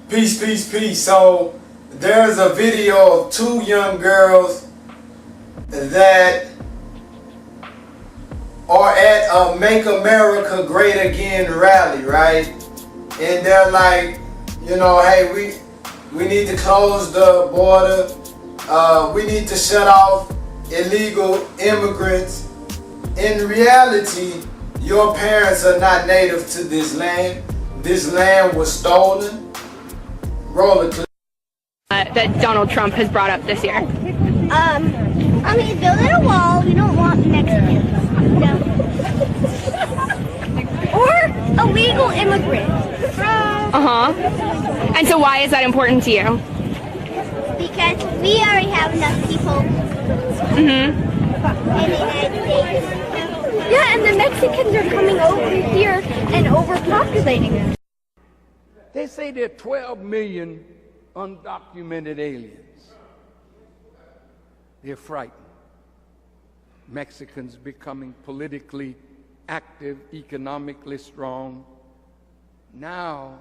Peace, peace, peace. So there's a video of two young girls that are at a Make America Great Again rally, right? And they're like, you know, hey, we need to close the border. We need to shut off illegal immigrants. In reality, your parents are not native to this land. This land was stolen. Roll the clip. That Donald Trump has brought up this year. I mean, building a wall. We don't want Mexicans. No. Or illegal immigrants. And so why is that important to you? Because we already have enough people in the United States. Yeah, and the Mexicans are coming over here and overpopulating us. They say there are 12 million undocumented aliens. They're frightened. Mexicans becoming politically active, economically strong. Now,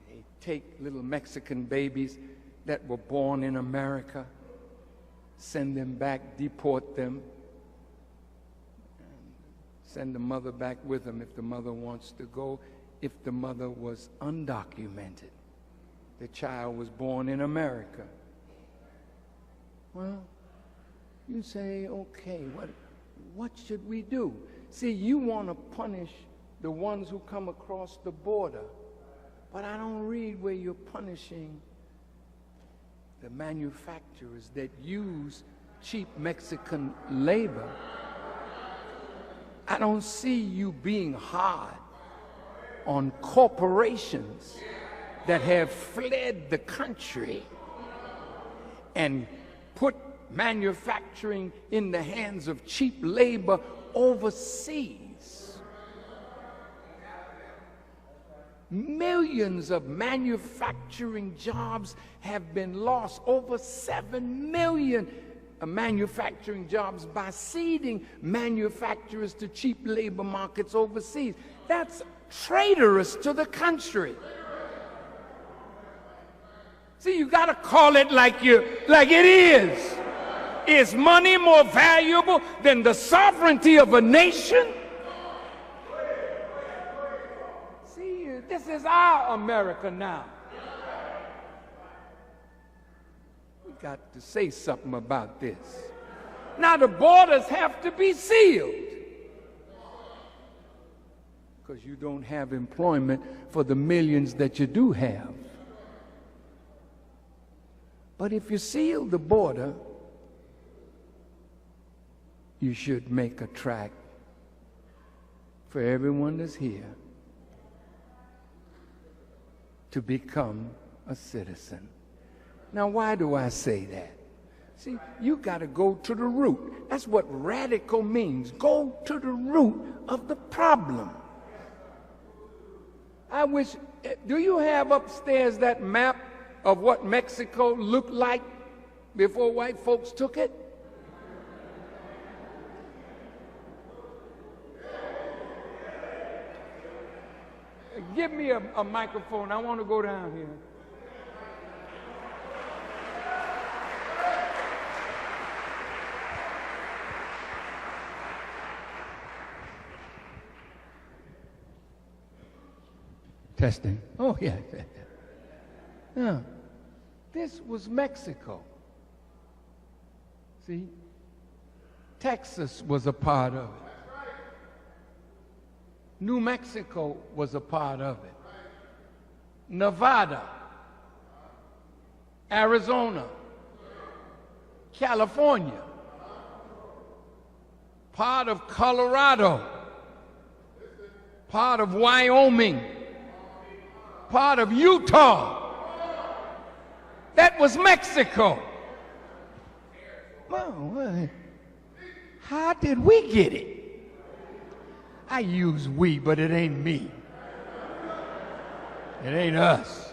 they take little Mexican babies that were born in America, send them back, deport them, send the mother back with them if the mother wants to go. If the mother was undocumented, the child was born in America. Well, you say, okay, what should we do? See, you want to punish the ones who come across the border, but I don't read where you're punishing the manufacturers that use cheap Mexican labor. I don't see you being hard on corporations that have fled the country and put manufacturing in the hands of cheap labor overseas. Millions of manufacturing jobs have been lost, over 7 million manufacturing jobs by ceding manufacturers to cheap labor markets overseas. That's traitorous to the country. See, you got to call it like it is. Is money more valuable than the sovereignty of a nation? See, this is our America now. We got to say something about this. Now the borders have to be sealed, because you don't have employment for the millions that you do have. But if you seal the border, you should make a track for everyone that's here to become a citizen. Now, why do I say that? See, you got to go to the root. That's what radical means. Go to the root of the problem. I wish, do you have upstairs that map of what Mexico looked like before white folks took it? Give me a microphone. I want to go down here. Testing. Oh, yeah. Yeah. This was Mexico. See? Texas was a part of it. New Mexico was a part of it. Nevada, Arizona, California, part of Colorado, part of Wyoming, part of Utah. That was Mexico. Well, how did we get it? I use we, but it ain't me. It ain't us.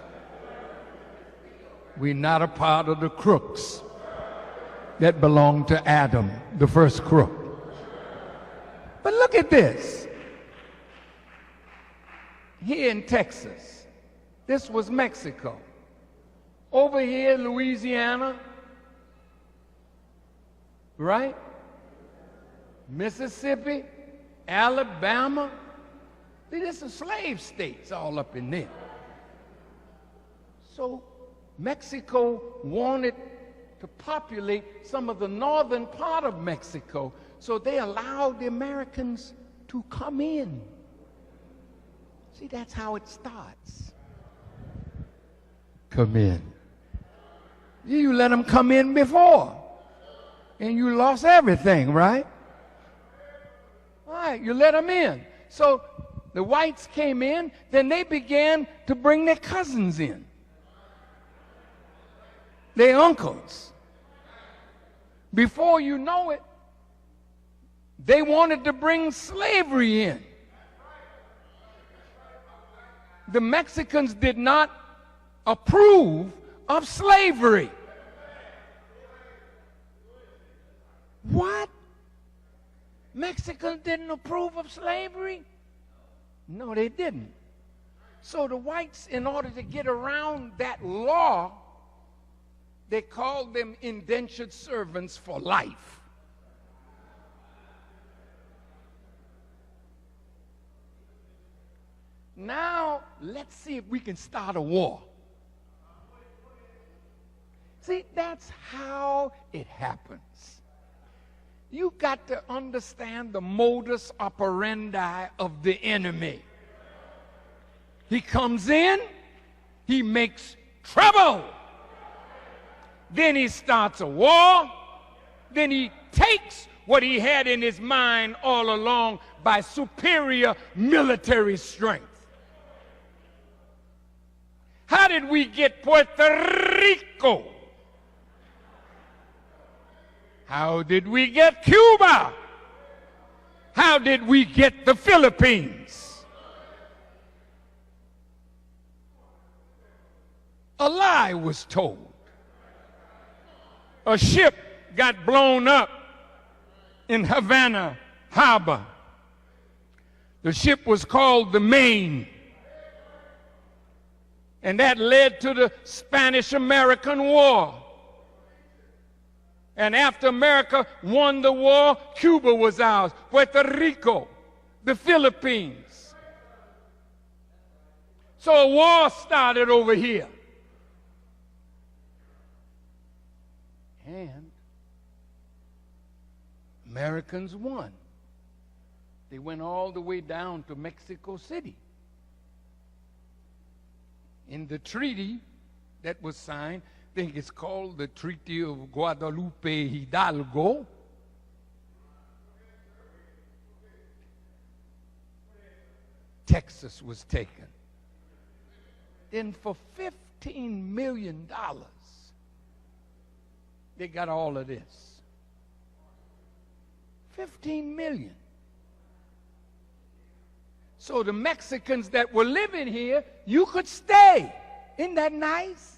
We're not a part of the crooks that belonged to Adam, the first crook. But look at this. Here in Texas, this was Mexico. Over here, Louisiana, right? Mississippi, Alabama. See, there's some slave states all up in there. So Mexico wanted to populate some of the northern part of Mexico, so they allowed the Americans to come in. See, that's how it starts. Come in. You let them come in before, and you lost everything, right? All right, you let them in. So the whites came in, then they began to bring their cousins in, their uncles. Before you know it, they wanted to bring slavery in. The Mexicans did not approve of slavery. What? Mexicans didn't approve of slavery? No, they didn't. So the whites, in order to get around that law, they called them indentured servants for life. Now, let's see if we can start a war. See, that's how it happens. You got to understand the modus operandi of the enemy. He comes in, he makes trouble. Then he starts a war. Then he takes what he had in his mind all along by superior military strength. How did we get Puerto Rico? How did we get Cuba? How did we get the Philippines? A lie was told. A ship got blown up in Havana Harbor. The ship was called the Maine. And that led to the Spanish-American War. And after America won the war, Cuba was ours, Puerto Rico, the Philippines. So a war started over here. And Americans won. They went all the way down to Mexico City. In the treaty that was signed, I think it's called the Treaty of Guadalupe Hidalgo. Texas was taken. Then for $15 million, they got all of this. 15 million. So the Mexicans that were living here, you could stay. Isn't that nice?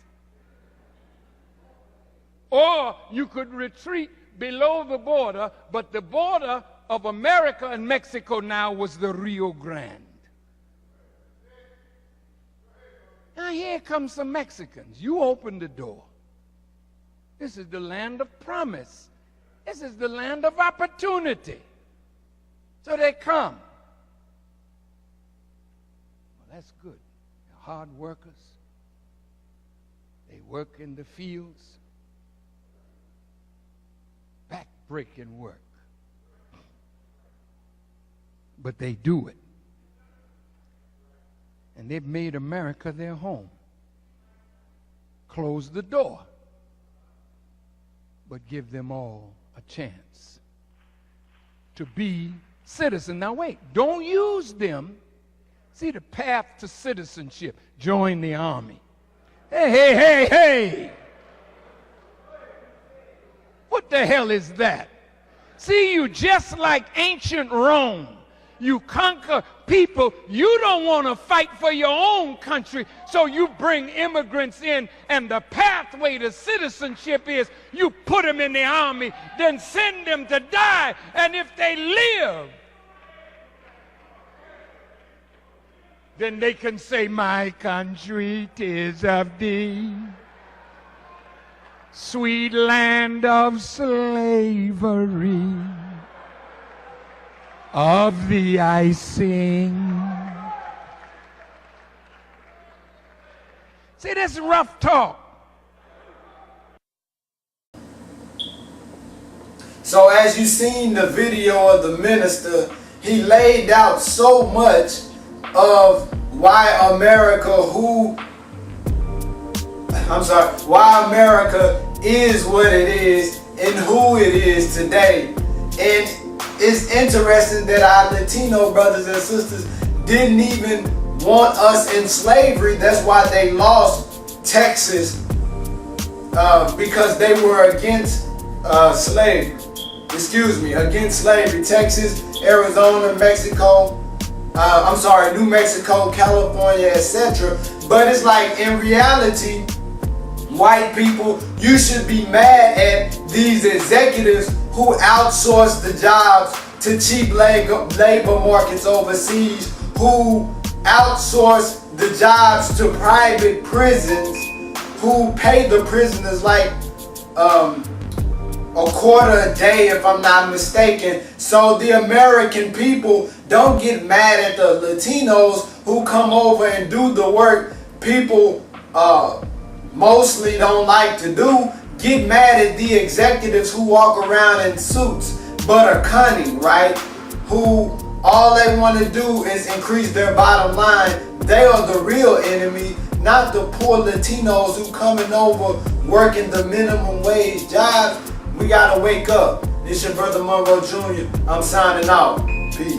Or you could retreat below the border, but the border of America and Mexico now was the Rio Grande. Now here comes some Mexicans. You open the door. This is the land of promise. This is the land of opportunity. So they come. Well, that's good. They're hard workers. They work in the fields. Back-breaking work. But they do it. And they've made America their home. Close the door. But give them all a chance to be citizens. Now wait, don't use them. See the path to citizenship. Join the army. Hey, hey, hey, hey. What the hell is that? See, you just like ancient Rome. You conquer people. You don't want to fight for your own country, so you bring immigrants in, and the pathway to citizenship is you put them in the army, then send them to die, and if they live, then they can say, my country, 'tis of thee sweet land of slavery, of thee I sing. See, this is rough talk. So as you seen the video of the minister, he laid out so much of why America is what it is and who it is today. And it's interesting that our Latino brothers and sisters didn't even want us in slavery. That's why they lost Texas, because they were against slavery. Against slavery. Texas, Arizona, New Mexico, California, etc. But it's like, in reality, white people, you should be mad at these executives who outsource the jobs to cheap labor markets overseas, who outsource the jobs to private prisons, who pay the prisoners like a quarter a day, if I'm not mistaken. So the American people don't get mad at the Latinos who come over and do the work people mostly don't like to do. Get mad at the executives who walk around in suits but are cunning, right? Who all they want to do is increase their bottom line. They are the real enemy, not the poor Latinos who coming over working the minimum wage jobs. We gotta wake up. It's your brother Monroe Jr. I'm signing out. Peace.